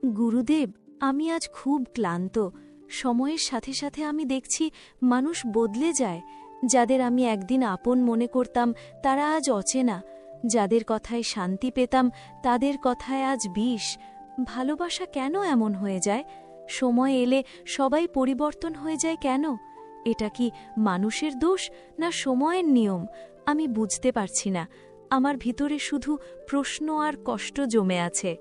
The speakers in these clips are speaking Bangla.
গুরুদেব, আমি আজ খুব ক্লান্ত। সময়ের সাথে সাথে আমি দেখছি মানুষ বদলে যায়। যাদের আমি একদিন আপন মনে করতাম তারা আজ অচেনা। যাদের কথায় শান্তি পেতাম তাদের কথায় আজ বিষ। ভালোবাসা কেন এমন হয়ে যায়? সময় এলে সবাই পরিবর্তন হয়ে যায় কেন? এটা কি মানুষের দোষ না সময়ের নিয়ম? আমি বুঝতে পারছি না। আমার ভিতরে শুধু প্রশ্ন আর কষ্ট জমে আছে।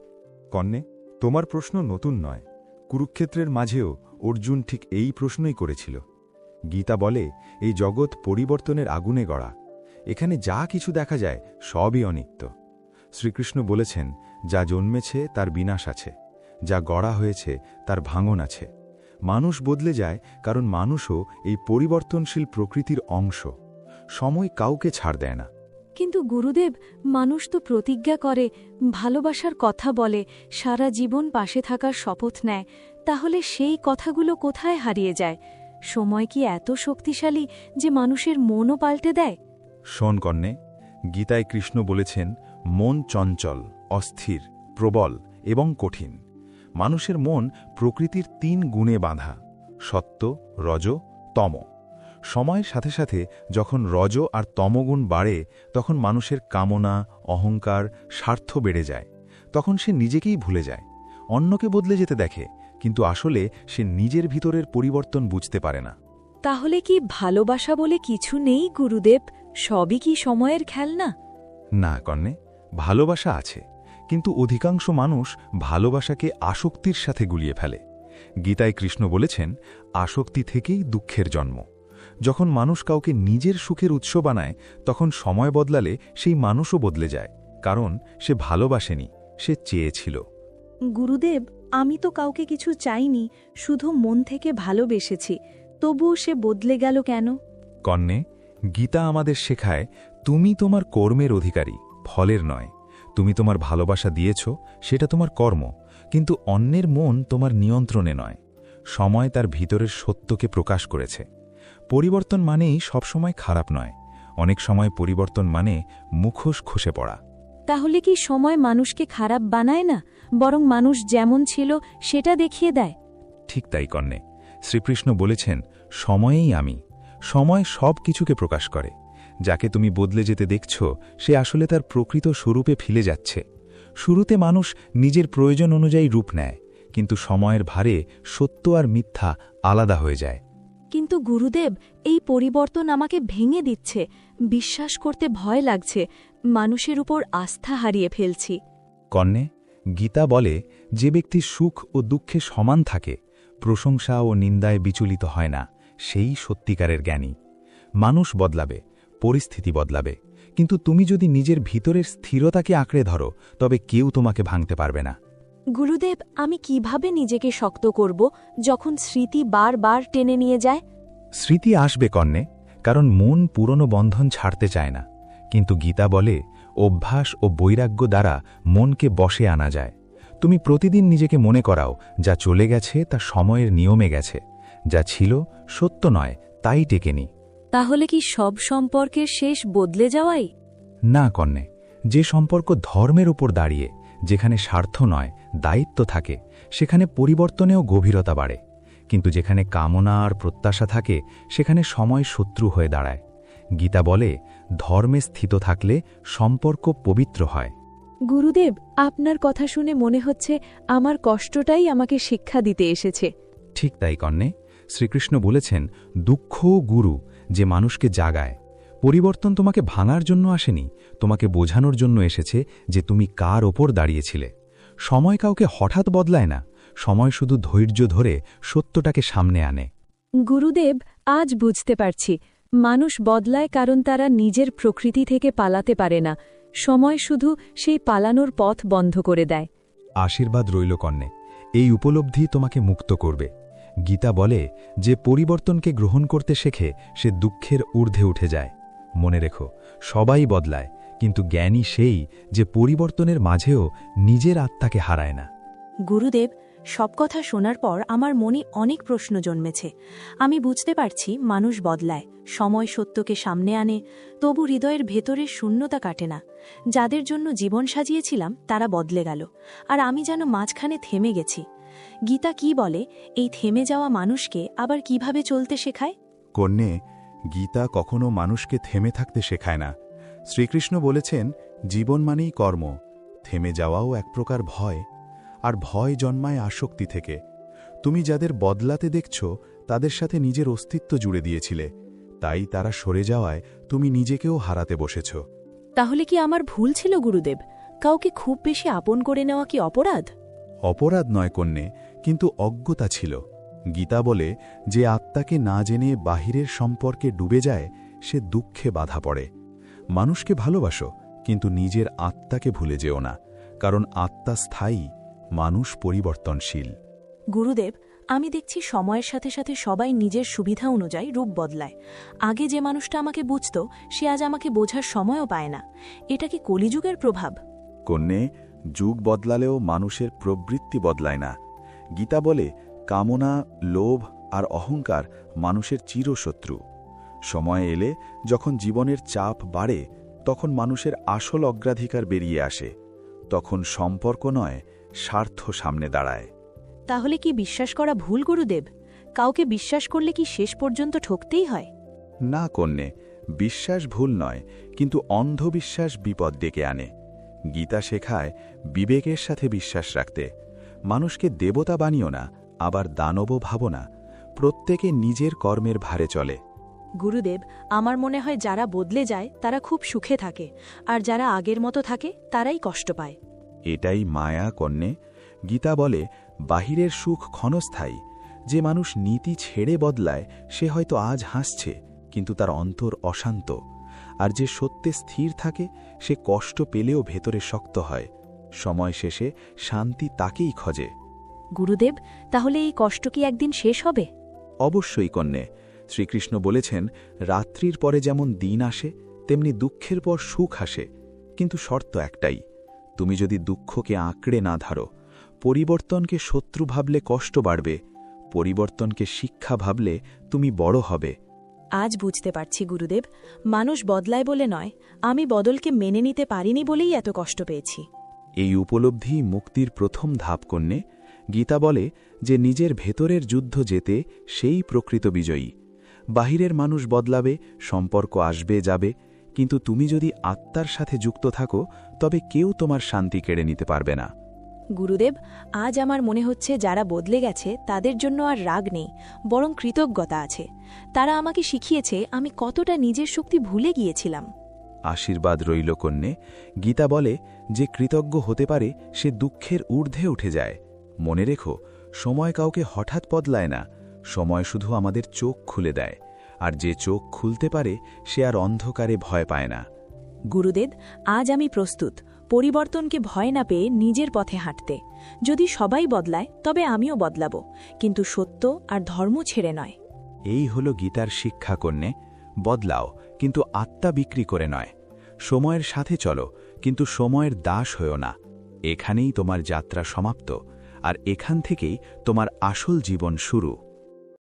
কন্যে, তোমার প্রশ্ন নতুন নয়। কুরুক্ষেত্রের মাঝেও অর্জুন ঠিক এই প্রশ্নই করেছিল। গীতা বলে, এই জগৎ পরিবর্তনের আগুনে গড়া। এখানে যা কিছু দেখা যায় সবই অনিত্য। শ্রীকৃষ্ণ বলেছেন, যা জন্মেছে তার বিনাশ আছে, যা গড়া হয়েছে তার ভাঙন আছে। মানুষ বদলে যায় কারণ মানুষও এই পরিবর্তনশীল প্রকৃতির অংশ। সময় কাউকে ছাড় দেয় না। কিন্তু গুরুদেব, মানুষ তো প্রতিজ্ঞা করে, ভালোবাসার কথা বলে, সারা জীবন পাশে থাকার শপথ নেয়। তাহলে সেই কথাগুলো কোথায় হারিয়ে যায়? সময় কি এত শক্তিশালী যে মানুষের মনও পাল্টে দেয়? শোন কন্যে, গীতায় কৃষ্ণ বলেছেন, মন চঞ্চল, অস্থির, প্রবল এবং কঠিন। মানুষের মন প্রকৃতির ৩ গুণে বাঁধা: সত্ত্ব, রজ, তম। সময়ের সাথে সাথে যখন রজ আর তমগুণ বাড়ে, তখন মানুষের কামনা, অহংকার, স্বার্থ বেড়ে যায়। তখন সে নিজেকেই ভুলে যায়, অন্যকে বদলে যেতে দেখে, কিন্তু আসলে সে নিজের ভিতরের পরিবর্তন বুঝতে পারে না। তাহলে কি ভালোবাসা বলে কিছু নেই গুরুদেব? সবই কি সময়ের খেলনা? না কন্যে, ভালোবাসা আছে, কিন্তু অধিকাংশ মানুষ ভালোবাসাকে আসক্তির সাথে গুলিয়ে ফেলে। গীতায় কৃষ্ণ বলেছেন, আসক্তি থেকেই দুঃখের জন্ম। যখন মানুষ কাউকে নিজের সুখের উৎস বানায়, তখন সময় বদলালে সেই মানুষও বদলে যায়, কারণ সে ভালোবাসেনি, সে চেয়েছিল। গুরুদেব, আমি তো কাউকে কিছু চাইনি, শুধু মন থেকে ভালোবেসেছি। তবুও সে বদলে গেল কেন? কন্যে, গীতা আমাদের শেখায়, তুমি তোমার কর্মের অধিকারী, ফলের নয়। তুমি তোমার ভালোবাসা দিয়েছ, সেটা তোমার কর্ম, কিন্তু অন্যের মন তোমার নিয়ন্ত্রণে নয়। সময় তার ভিতরের সত্যকে প্রকাশ করেছে। পরিবর্তন মানেই সবসময় খারাপ নয়। অনেক সময় পরিবর্তন মানে মুখোশ খসে পড়া। তাহলে কি সময় মানুষকে খারাপ বানায় না, বরং মানুষ যেমন ছিল সেটা দেখিয়ে দেয়? ঠিক তাই কন্যে, শ্রীকৃষ্ণ বলেছেন, সময়েই আমি। সময় সব কিছুকে প্রকাশ করে। যাকে তুমি বদলে যেতে দেখছ, সে আসলে তার প্রকৃত স্বরূপে ফিরে যাচ্ছে। শুরুতে মানুষ নিজের প্রয়োজন অনুযায়ী রূপ নেয়, কিন্তু সময়ের ভারে সত্য আর মিথ্যা আলাদা হয়ে যায়। কিন্তু গুরুদেব, এই পরিবর্তন আমাকে ভেঙে দিচ্ছে। বিশ্বাস করতে ভয় লাগছে, মানুষের উপর আস্থা হারিয়ে ফেলছি। কন্যে, গীতা বলে, যে ব্যক্তি সুখ ও দুঃখে সমান থাকে, প্রশংসা ও নিন্দায় বিচলিত হয় না, সেই সত্যিকারের জ্ঞানী। মানুষ বদলাবে, পরিস্থিতি বদলাবে, কিন্তু তুমি যদি নিজের ভিতরের স্থিরতাকে আঁকড়ে ধরো, তবে কেউ তোমাকে ভাঙতে পারবে না। গুরুদেব, আমি কিভাবে নিজেকে শক্ত করব যখন স্মৃতি বারবার টেনে নিয়ে যায়? স্মৃতি আসবে কন্যে, কারণ মন পুরনো বন্ধন ছাড়তে চায় না। কিন্তু গীতা বলে, অভ্যাস ও বৈরাগ্য দ্বারা মনকে বশে আনা যায়। তুমি প্রতিদিন নিজেকে মনে করাও, যা চলে গেছে তা সময়ের নিয়মে গেছে, যা ছিল সত্য নয় তাই টেকেনি। তাহলে কি সব সম্পর্কের শেষ বদলে যাওয়াই? না কন্যে, যে সম্পর্ক ধর্মের উপর দাঁড়িয়ে, যেখানে স্বার্থ নয় দায়িত্ব থাকে, সেখানে পরিবর্তনেও গভীরতা বাড়ে। কিন্তু যেখানে কামনা আর প্রত্যাশা থাকে, সেখানে সময় শত্রু হয়ে দাঁড়ায়। গীতা বলে, ধর্মে স্থিত থাকলে সম্পর্ক পবিত্র হয়। গুরুদেব, আপনার কথা শুনে মনে হচ্ছে আমার কষ্টটাই আমাকে শিক্ষা দিতে এসেছে। ঠিক তাই কন্যে, শ্রীকৃষ্ণ বলেছেন, দুঃখ গুরু, যে মানুষকে জাগায়। পরিবর্তন তোমাকে ভাঙার জন্য আসেনি, তোমাকে বোঝানোর জন্য এসেছে যে তুমি কার ওপর দাঁড়িয়েছিলে। সময় কাউকে হঠাৎ বদলায় না, সময় শুধু ধৈর্য ধরে সত্যটাকে সামনে আনে। গুরুদেব, আজ বুঝতে পারছি, মানুষ বদলায় কারণ তারা নিজের প্রকৃতি থেকে পালাতে পারে না। সময় শুধু সেই পালানোর পথ বন্ধ করে দেয়। আশীর্বাদ রইল কন্যে, এই উপলব্ধি তোমাকে মুক্ত করবে। গীতা বলে, যে পরিবর্তনকে গ্রহণ করতে শেখে সে দুঃখের ঊর্ধ্বে উঠে যায়। মনে রেখো, সবাই বদলায়, কিন্তু জ্ঞানী সেই যে পরিবর্তনের মাঝেও নিজের আত্মাকে হারায় না। গুরুদেব, সব কথা শোনার পর আমার মনে অনেক প্রশ্ন জন্মেছে। আমি বুঝতে পারছি মানুষ বদলায়, সময় সত্যকে সামনে আনে, তবু হৃদয়ের ভেতরের শূন্যতা কাটে না। যাদের জন্য জীবন সাজিয়েছিলাম তারা বদলে গেল, আর আমি যেন মাঝখানে থেমে গেছি। গীতা কি বলে এই থেমে যাওয়া মানুষকে আবার কিভাবে চলতে শেখায়? কন্যে, গীতা কখনো মানুষকে থেমে থাকতে শেখায় না। শ্রীকৃষ্ণ বলেছেন, জীবন মানেই কর্ম। থেমে যাওয়াও এক প্রকার ভয়, আর ভয় জন্মায় আসক্তি থেকে। তুমি যাদের বদলাতে দেখছ তাদের সাথে নিজের অস্তিত্ব জুড়ে দিয়েছিলে, তাই তারা সরে যাওয়ায় তুমি নিজেকেও হারাতে বসেছ। তাহলে কি আমার ভুল ছিল গুরুদেব? কাউকে খুব বেশি আপন করে নেওয়া কি অপরাধ? অপরাধ নয় কন্যে, কিন্তু অজ্ঞতা ছিল। গীতা বলে, যে আত্মাকে না জেনে বাহিরের সম্পর্কে ডুবে যায় সে দুঃখে বাধা পড়ে। মানুষকে ভালোবাসো, কিন্তু নিজের আত্মাকে ভুলে যেও না, কারণ আত্মা স্থায়ী, মানুষ পরিবর্তনশীল। গুরুদেব, আমি দেখছি সময়ের সাথে সাথে সবাই নিজের সুবিধা অনুযায়ী রূপ বদলায়। আগে যে মানুষটা আমাকে বুঝত সে আজ আমাকে বোঝার সময়ও পায় না। এটা কি কলিযুগের প্রভাব? কন্যে, যুগ বদলালেও মানুষের প্রবৃত্তি বদলায় না। গীতা বলে, কামনা, লোভ আর অহংকার মানুষের চিরশত্রু। সময় এলে যখন জীবনের চাপ বাড়ে তখন মানুষের আসল অগ্রাধিকার বেরিয়ে আসে। তখন সম্পর্ক নয়, স্বার্থ সামনে দাঁড়ায়। তাহলে কি বিশ্বাস করা ভুল গুরুদেব? কাউকে বিশ্বাস করলে কি শেষ পর্যন্ত ঠকতেই হয়? না কন্যে, বিশ্বাস ভুল নয়, কিন্তু অন্ধবিশ্বাস বিপদ ডেকে আনে। গীতা শেখায় বিবেকের সাথে বিশ্বাস রাখতে। মানুষকে দেবতা বানিও না, আবার দানবও ভাবো না। প্রত্যেকে নিজের কর্মের ভারে চলে। গুরুদেব, আমার মনে হয় যারা বদলে যায় তারা খুব সুখে থাকে, আর যারা আগের মতো থাকে তারাই কষ্ট পায়। এটাই মায়া কন্যে। গীতা বলে, বাহিরের সুখ ক্ষণস্থায়ী। যে মানুষ নীতি ছেড়ে বদলায় সে হয়তো আজ হাসছে, কিন্তু তার অন্তর অশান্ত। আর যে সত্যে স্থির থাকে সে কষ্ট পেলেও ভেতরে শক্ত হয়। সময় শেষে শান্তি তাকেই খোঁজে। গুরুদেব, তাহলে এই কষ্ট কি একদিন শেষ হবে? অবশ্যই কন্যে। শ্রীকৃষ্ণ বলেছেন, রাত্রির পরে যেমন দিন আসে তেমনি দুঃখের পর সুখ আসে, কিন্তু শর্ত একটাই, তুমি যদি দুঃখকে আঁকড়ে না ধরো। পরিবর্তনকে শত্রু ভাবলে কষ্ট বাড়বে, পরিবর্তনকে শিক্ষা ভাবলে তুমি বড় হবে। আজ বুঝতে পারছি গুরুদেব, মানুষ বদলায় বলে নয়, আমি বদলকে মেনে নিতে পারিনি বলেই এত কষ্ট পেয়েছি। এই উপলব্ধি মুক্তির প্রথম ধাপ কন্যে। গীতা বলে যে নিজের ভেতরের যুদ্ধ জেতে সেই প্রকৃত বিজয়ী। বাহিরের মানুষ বদলাবে, সম্পর্ক আসবে যাবে, কিন্তু তুমি যদি আত্মার সাথে যুক্ত থাকো তবে কেউ তোমার শান্তি কেড়ে নিতে পারবে না। গুরুদেব, আজ আমার মনে হচ্ছে যারা বদলে গেছে তাদের জন্য আর রাগ নেই, বরং কৃতজ্ঞতা আছে। তারা আমাকে শিখিয়েছে আমি কতটা নিজের শক্তি ভুলে গিয়েছিলাম। আশীর্বাদ রইল কন্যে। গীতা বলে, যে কৃতজ্ঞ হতে পারে সে দুঃখের ঊর্ধ্বে উঠে যায়। মনে রেখো, সময় কাউকে হঠাৎ বদলায় না, সময় শুধু আমাদের চোখ খুলে দেয়। আর যে চোখ খুলতে পারে সে আর অন্ধকারে ভয় পায় না। গুরুদেব, আজ আমি প্রস্তুত পরিবর্তনকে ভয় না পেয়ে নিজের পথে হাঁটতে। যদি সবাই বদলায় তবে আমিও বদলাব, কিন্তু সত্য আর ধর্ম ছেড়ে নয়। এই হলো গীতার শিক্ষা কন্যে। বদলাও, কিন্তু আত্মা বিক্রি করে নয়। সময়ের সাথে চলো, কিন্তু সময়ের দাস হয়েও না। এখানেই তোমার যাত্রা সমাপ্ত, আর এখান থেকেই তোমার আসল জীবন শুরু।